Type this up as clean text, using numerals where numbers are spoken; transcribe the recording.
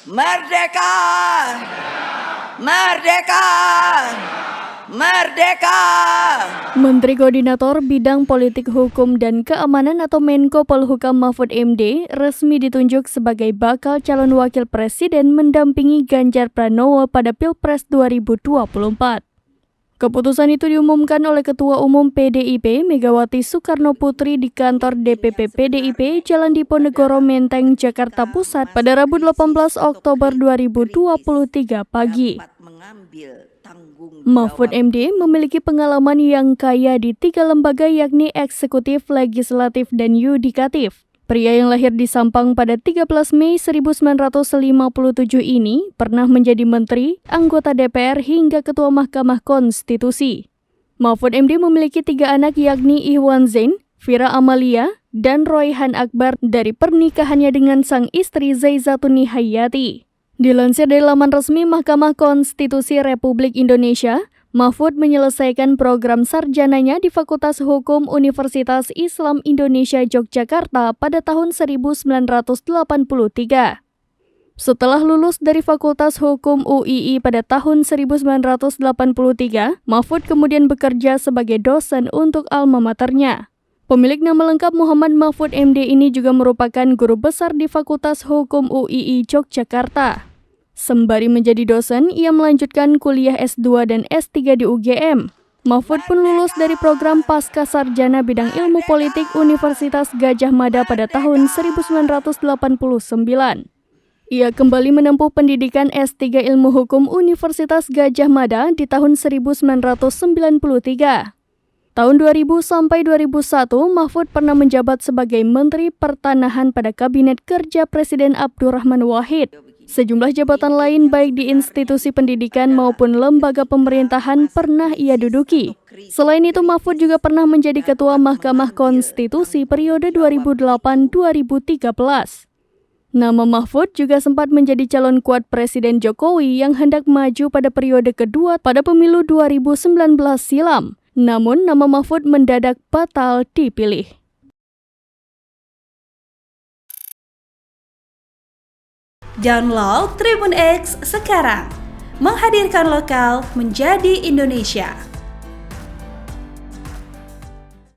Merdeka! Merdeka! Merdeka! Menteri Koordinator Bidang Politik Hukum dan Keamanan atau Menko Polhukam Mahfud MD resmi ditunjuk sebagai bakal calon wakil presiden mendampingi Ganjar Pranowo pada Pilpres 2024. Keputusan itu diumumkan oleh Ketua Umum PDIP Megawati Soekarnoputri di kantor DPP PDIP Jalan Diponegoro Menteng, Jakarta Pusat pada Rabu 18 Oktober 2023 pagi. Mahfud MD memiliki pengalaman yang kaya di 3 lembaga yakni eksekutif, legislatif, dan yudikatif. Pria yang lahir di Sampang pada 13 Mei 1957 ini pernah menjadi menteri, anggota DPR hingga ketua Mahkamah Konstitusi. Mahfud MD memiliki 3 anak yakni Ihwan Zain, Vira Amalia, dan Royhan Akbar dari pernikahannya dengan sang istri Zaizatuni Hayati. Dilansir dari laman resmi Mahkamah Konstitusi Republik Indonesia, Mahfud menyelesaikan program sarjananya di Fakultas Hukum Universitas Islam Indonesia Yogyakarta pada tahun 1983. Setelah lulus dari Fakultas Hukum UII pada tahun 1983, Mahfud kemudian bekerja sebagai dosen untuk alma maternya. Pemilik nama lengkap Muhammad Mahfud MD ini juga merupakan guru besar di Fakultas Hukum UII Yogyakarta. Sembari menjadi dosen, ia melanjutkan kuliah S2 dan S3 di UGM. Mahfud pun lulus dari program Pasca Sarjana Bidang Ilmu Politik Universitas Gadjah Mada pada tahun 1989. Ia kembali menempuh pendidikan S3 Ilmu Hukum Universitas Gadjah Mada di tahun 1993. Tahun 2000 sampai 2001, Mahfud pernah menjabat sebagai Menteri Pertanahan pada Kabinet Kerja Presiden Abdurrahman Wahid. Sejumlah jabatan lain baik di institusi pendidikan maupun lembaga pemerintahan pernah ia duduki. Selain itu, Mahfud juga pernah menjadi Ketua Mahkamah Konstitusi periode 2008-2013. Nama Mahfud juga sempat menjadi calon kuat Presiden Jokowi yang hendak maju pada periode kedua pada pemilu 2019 silam. Namun, nama Mahfud mendadak batal dipilih. Download Tribun X sekarang, menghadirkan lokal menjadi Indonesia.